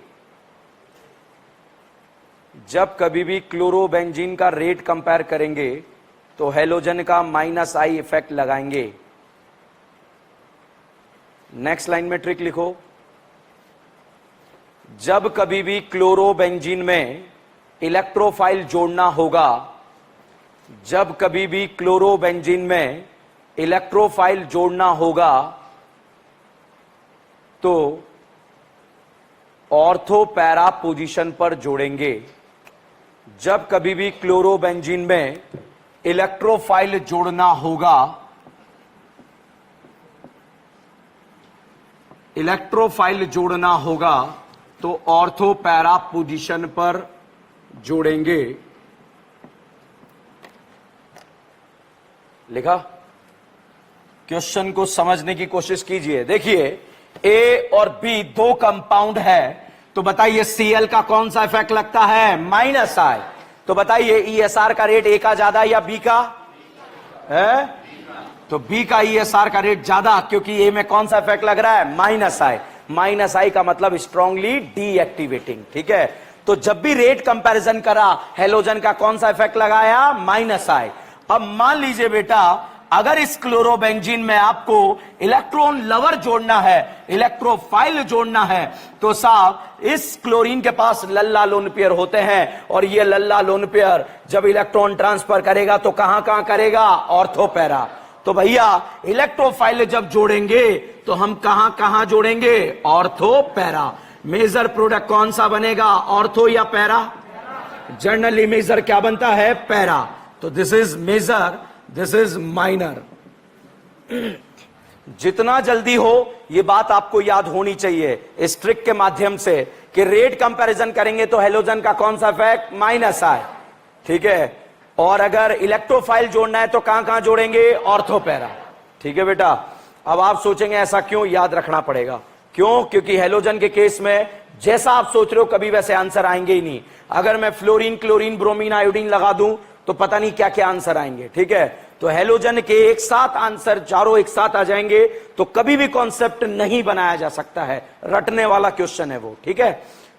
Speaker 1: जब कभी भी क्लोरोबेंजीन का रेट कंपेयर करेंगे तो हैलोजन का माइनस आई इफेक्ट लगाएंगे. नेक्स्ट लाइन में ट्रिक लिखो. जब कभी भी क्लोरोबेंजीन में इलेक्ट्रोफाइल जोड़ना होगा, जब कभी भी क्लोरोबेंजीन में इलेक्ट्रोफाइल जोड़ना होगा तो ऑर्थो पैरा पोजीशन पर जोड़ेंगे. जब कभी भी क्लोरोबेंजीन में इलेक्ट्रोफाइल जोड़ना होगा, इलेक्ट्रोफाइल जोड़ना होगा तो ऑर्थो पैरा पोजीशन पर जोड़ेंगे. लिखा? क्वेश्चन को समझने की कोशिश कीजिए. देखिए, ए और बी दो कंपाउंड है, तो बताइए Cl का कौन सा इफेक्ट लगता है? माइनस आई. तो बताइए ESR का रेट ए का ज्यादा या बी का है? तो बी का ESR का रेट ज्यादा, क्योंकि ए में कौन सा इफेक्ट लग रहा है? माइनस आई. माइनस आई का मतलब स्ट्रांगली डीएक्टिवेटिंग. ठीक है. तो जब भी रेट कंपैरिजन करा, हैलोजन का कौन सा इफेक्ट लगाया? माइनस आई. अब मान लीजिए बेटा, अगर इस क्लोरोबेंजीन में आपको इलेक्ट्रॉन लवर जोड़ना है, इलेक्ट्रोफाइल जोड़ना है, तो साहब इस क्लोरीन के पास लल्ला लोन पेयर होते हैं, और ये लल्ला लोन पेयर जब इलेक्ट्रॉन ट्रांसफर करेगा तो कहां कहां करेगा? Ortho para. तो भैया इलेक्ट्रोफाइल जब जोड़ेंगे तो हम कहां कहां जोड़ेंगे? Ortho para. मेजर प्रोडक्ट कौन सा बनेगा? ऑर्थो या पैरा? जनरली मेजर क्या बनता है? पैरा. तो this is major, this is minor. जितना जल्दी हो यह बात आपको याद होनी चाहिए इस ट्रिक के माध्यम से कि रेट कंपैरिजन करेंगे तो हैलोजन का कौन सा इफेक्ट? माइनस आई. ठीक है. और अगर इलेक्ट्रोफाइल जोड़ना है तो कहां कहां जोड़ेंगे? Ortho para. ठीक है बेटा. अब आप सोचेंगे ऐसा क्यों? याद रखना पड़ेगा. क्यों? क्योंकि हैलोजन के केस में जैसा आप सोच रहे हो कभी वैसे आंसर आएंगे ही नहीं. अगर मैं फ्लोरीन, क्लोरीन, ब्रोमीन, आयोडीन लगा दूं तो पता नहीं क्या क्या आंसर आएंगे. ठीक है. तो हैलोजन के एक साथ आंसर चारों एक साथ आ जाएंगे तो कभी भी कॉन्सेप्ट नहीं बनाया जा सकता है. रटने वाला क्वेश्चन है वो. ठीक है.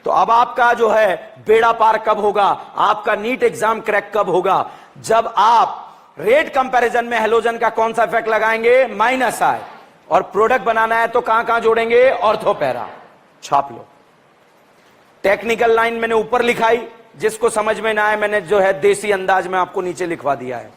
Speaker 1: तो अब आपका जो है बेड़ा पार कब होगा, आपका नीट एग्जाम क्रैक कब होगा, जब आप रेट कंपैरिजन में हेलोजन का कौन सा इफेक्ट लगाएंगे, माइनस आई, और प्रोडक्ट बनाना है तो कहां कहां जोड़ेंगे, ऑर्थो पैरा। छाप लो। टेक्निकल लाइन मैंने ऊपर लिखाई, जिसको समझ में ना आए मैंने जो है देसी अंदाज में आपको नीचे लिखवा दिया है।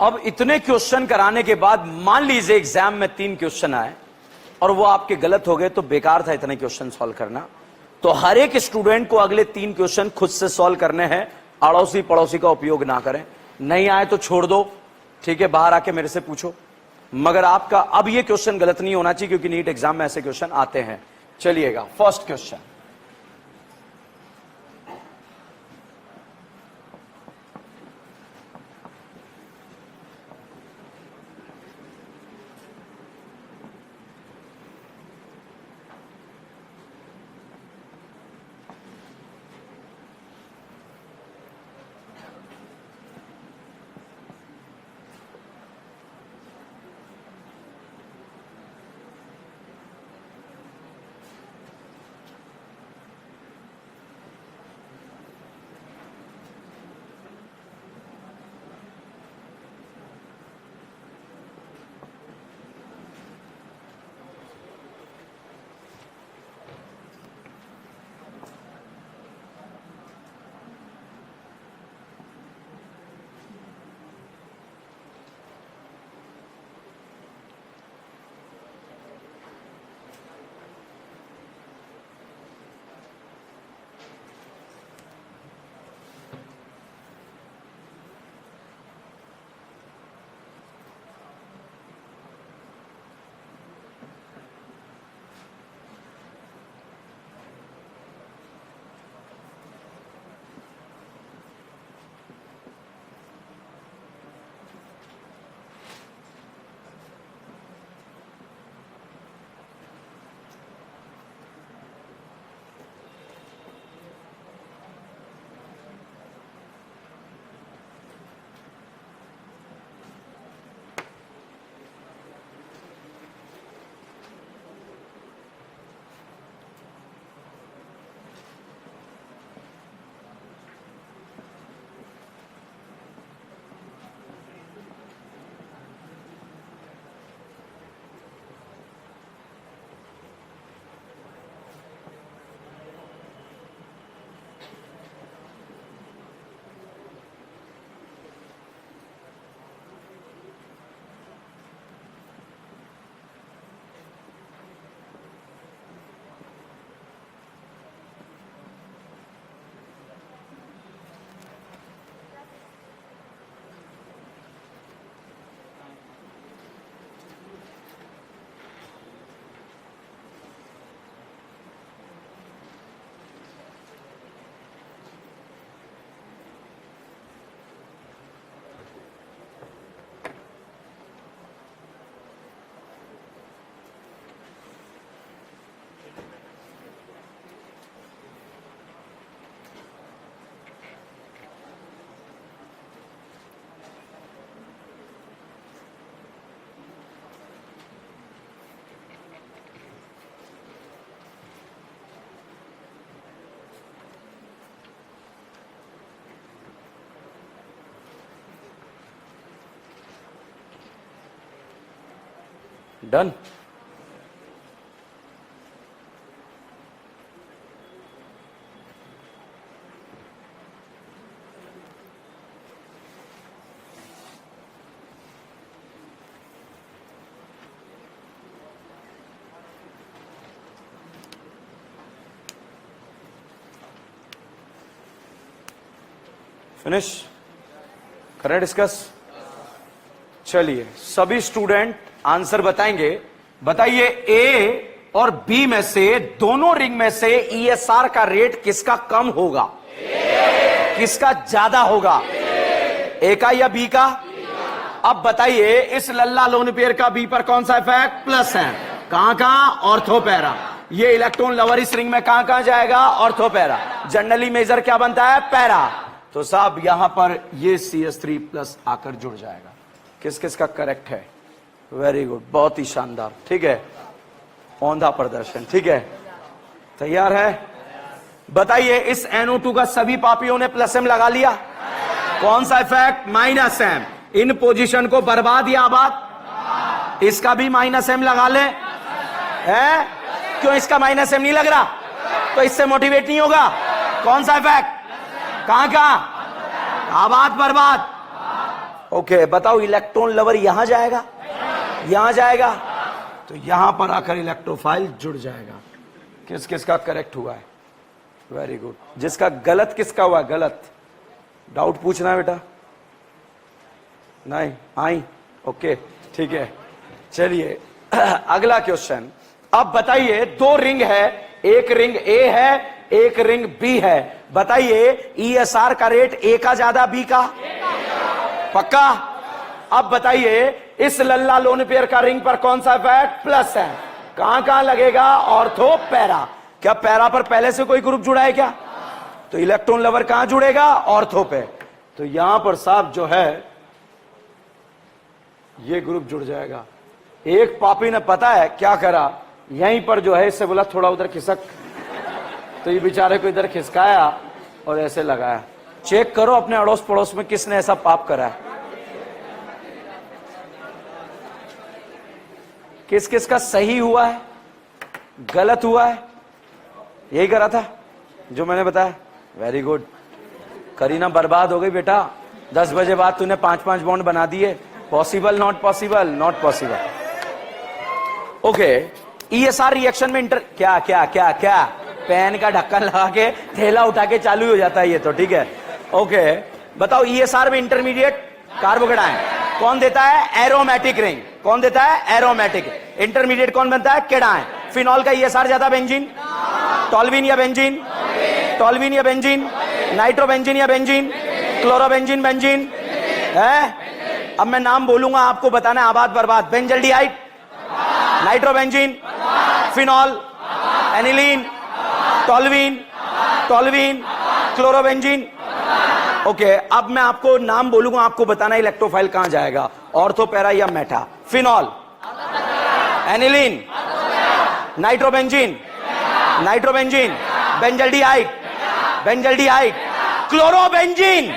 Speaker 1: अब इतने क्वेश्चन कराने के बाद मान लीजिए एग्जाम में 3 क्वेश्चन आए और वो आपके गलत हो गए, तो बेकार था इतने क्वेश्चन सॉल्व करना। तो हर एक स्टूडेंट को अगले 3 क्वेश्चन खुद से सॉल्व करने हैं, अड़ोसी पड़ोसी का उपयोग ना करें। नहीं आए तो छोड़ दो, ठीक है, बाहर आके मेरे से पूछो, मगर आपका अब ये क्वेश्चन गलत नहीं होना चाहिए, क्योंकि नीट एग्जाम में ऐसे क्वेश्चन आते हैं। चलिएगा, फर्स्ट क्वेश्चन, डन। फिनिश, करें डिस्कस। चलिए सभी स्टूडेंट आंसर बताएंगे। बताइए ए और बी में से दोनों रिंग में से ईएसआर का रेट किसका कम होगा, किसका ज्यादा होगा, ए का या बी का? अब बताइए इस लल्ला लोन पेयर का बी पर कौन सा इफेक्ट? प्लस है। कहां कहां? ऑर्थोपैरा। ये इलेक्ट्रॉन लवर इस रिंग में कहां कहां जाएगा? ऑर्थोपैरा। जनरली मेजर क्या बनता है? पैरा। तो साहब यहां पर ये CH3 प्लस आकर जुड़ जाएगा। किस किस का करेक्ट है? वेरी गुड, बहुत ही शानदार। ठीक है, औंधा प्रदर्शन। ठीक है, तैयार है? बताइए इस NO2 का सभी पापियों ने प्लस एम लगा लिया। कौन सा इफेक्ट? Minus M. इन पोजीशन को बर्बाद या आबाद? इसका भी माइनस एम लगा ले। है क्यों इसका माइनस एम नहीं लग रहा? तो इससे मोटिवेट नहीं होगा। कौन सा इफेक्ट? कहां कहां? आबाद बर्बाद। ओके, बताओ इलेक्ट्रॉन लवर यहां जाएगा, यहां जाएगा, तो यहां पर आकर इलेक्ट्रोफाइल जुड़ जाएगा। किस किस का करेक्ट हुआ है? Very good. जिसका गलत किसका हुआ? गलत। डाउट पूछना है बेटा? नहीं आई? ओके ठीक है। चलिए अगला क्वेश्चन। अब बताइए दो रिंग है, एक रिंग ए है, एक रिंग बी है। बताइए ईएसआर का रेट ए का ज्यादा, बी का? पक्का? अब बताइए इस लल्ला लोन पेयर का रिंग पर कौन सा इफेक्ट? प्लस है। कहां कहां लगेगा? Ortho para. क्या पैरा पर पहले से कोई ग्रुप जुड़ा है क्या? तो इलेक्ट्रॉन लवर कहां जुड़ेगा? ऑर्थो पे। तो यहां पर साहब जो है ये ग्रुप जुड़ जाएगा। एक पापी ने पता है क्या करा, यहीं पर जो है इससे बोला थोड़ा उधर खिसक, तो ये बेचारे को इधर खिसकाया और ऐसे लगाया। चेक करो अपने अड़ोस पड़ोस में किसने ऐसा पाप करा है। किस किस का सही हुआ है, गलत हुआ है? यही करा था जो मैंने बताया। Very good. करीना बर्बाद हो गई बेटा। 10 बजे बाद तूने 5-5 बॉन्ड बना दिए। Possible? Not possible? Not possible. Okay, ESR reaction में इंटर क्या क्या क्या क्या पेन का ढक्कन लगा के थैला उठा के चालू हो जाता है ये तो। ठीक है, ओके। बताओ ईएसआर में इंटरमीडिएट कार्बोकेटायन कौन देता है? Aromatic ring. कौन देता है? एरोमेटिक। इंटरमीडिएट कौन बनता है? केटायन। फिनॉल का ईएसआर ज्यादा? बेंजीन, टॉल्विन या बेंजीन? टॉल्विन या बेंजीन? नाइट्रोबेंजीन या बेंजीन? क्लोरोबेंजीन, बेंजीन है। अब मैं नाम बोलूंगा, आपको बताना है आबाद बर्बाद। Benzaldehyde, nitrobenzene, phenol, aniline, toluene, toluene, chlorobenzene. Okay, अब मैं आपको नाम बोलूंगा, आपको बताना इलेक्ट्रोफाइल कहां जाएगा, ऑर्थोपैरा या Meta. Phenol, aniline, nitrobenzene, nitrobenzene, benzaldehyde, benzaldehyde, chlorobenzene,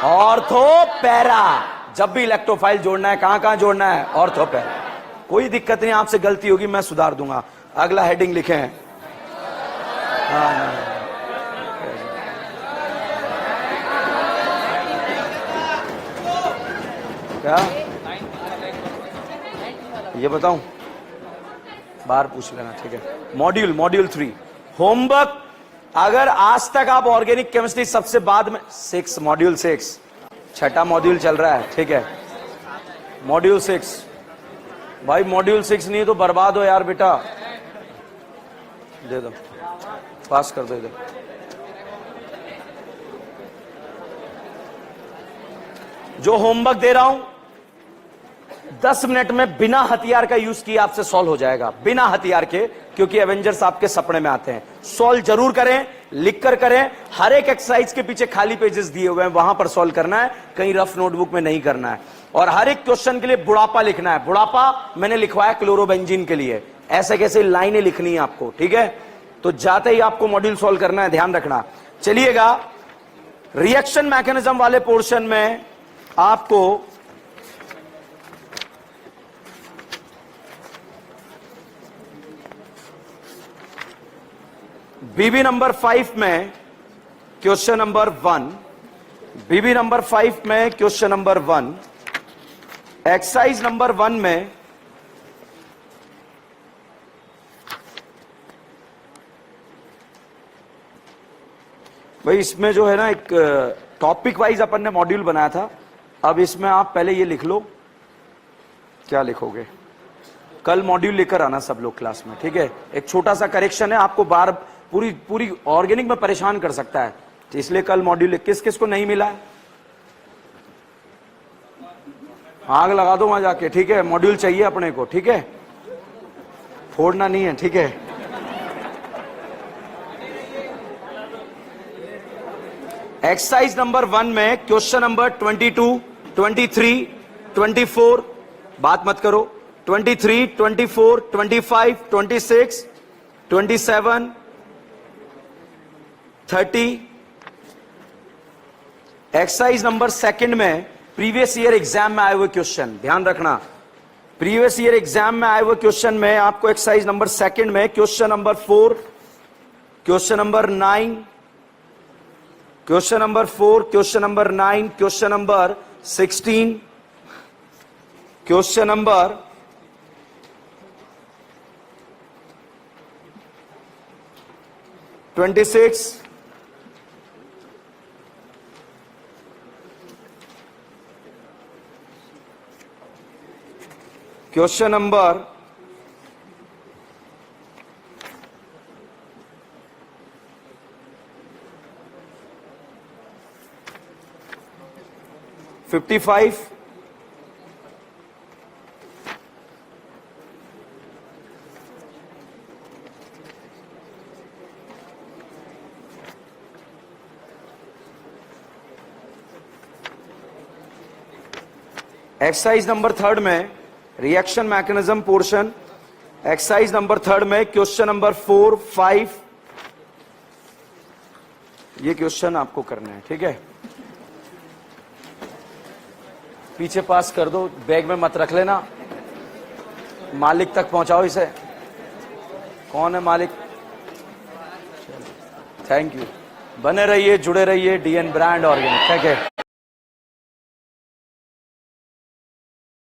Speaker 1: ortho para. जब भी इलेक्ट्रोफाइल जोड़ना है कहां कहां जोड़ना है? ऑर्थोपैरा। कोई दिक्कत नहीं, आपसे गलती होगी मैं सुधार दूंगा। अगला हेडिंग लिखे हैं। क्या ये बताऊं? बाहर पूछ लेना। ठीक है, मॉड्यूल 3 होमवर्क। अगर आज तक आप ऑर्गेनिक केमिस्ट्री सबसे बाद में मॉड्यूल 6 छठा मॉड्यूल चल रहा है। ठीक है, मॉड्यूल 6 भाई, मॉड्यूल 6 नहीं तो बर्बाद हो यार बेटा। दे दो, पास कर दो इधर। जो होमवर्क दे रहा हूं 10 मिनट में बिना हथियार का यूज किए आपसे सॉल्व हो जाएगा, बिना हथियार के, क्योंकि एवेंजर्स आपके सपने में आते हैं। सॉल्व जरूर करें, लिख कर करें। हर एक एक्सरसाइज के पीछे खाली पेजेस दिए हुए हैं, वहां पर सॉल्व करना है, कहीं रफ नोटबुक में नहीं करना है। और हर एक क्वेश्चन के लिए बुढ़ापा लिखना है। बुढ़ापा मैंने लिखवाया क्लोरोबेंजीन के लिए। ऐसे कैसे लाइनें लिखनी है आपको। ठीक है, तो जाते ही आपको मॉड्यूल सॉल्व करना है, ध्यान रखना। चलिएगा, रिएक्शन मैकेनिज्म वाले पोर्शन में आपको बीबी नंबर 5 में क्वेश्चन नंबर 1, बीबी नंबर 5 में क्वेश्चन नंबर 1, एक्सरसाइज नंबर 1 में भाई इसमें जो है ना एक टॉपिक वाइज अपन ने मॉड्यूल बनाया था। अब इसमें आप पहले ये लिख लो, क्या लिखोगे? कल मॉड्यूल लेकर आना सब लोग क्लास में, ठीक है? एक छोटा सा करेक्शन है, आपको बार पूरी ऑर्गेनिक में परेशान कर सकता है, तो इसलिए कल मॉड्यूल। किस किस को नहीं मिला है आग लगा दो वहां जाके, ठीक है? मॉड्यूल चाहिए अपने को, ठीक है? फोड़ना नहीं है, ठीक है? एक्सरसाइज नंबर 1 में क्वेश्चन नंबर 22, 23, 24, बात मत करो, 23, 24, 25, 26, 27, 30। एक्सरसाइज नंबर 2 में प्रीवियस ईयर एग्जाम में आए हुए क्वेश्चन, ध्यान रखना, प्रीवियस ईयर एग्जाम में आए हुए क्वेश्चन में आपको एक्सरसाइज नंबर 2 में question number 4, question number 9, question number 4, question number 9, question number 16, question number 26, question number 55, exercise number 3 में reaction mechanism portion, exercise number 3 में क्वेश्चन नंबर 4, 5, ये क्वेश्चन आपको करने हैं, ठीक है? पीछे पास कर दो, बैग में मत रख लेना, मालिक तक पहुंचाओ इसे। कौन है मालिक? Thank you. बने रहिए, जुड़े रहिए, डीएन ब्रांड ऑर्गेनिक, ठीक है?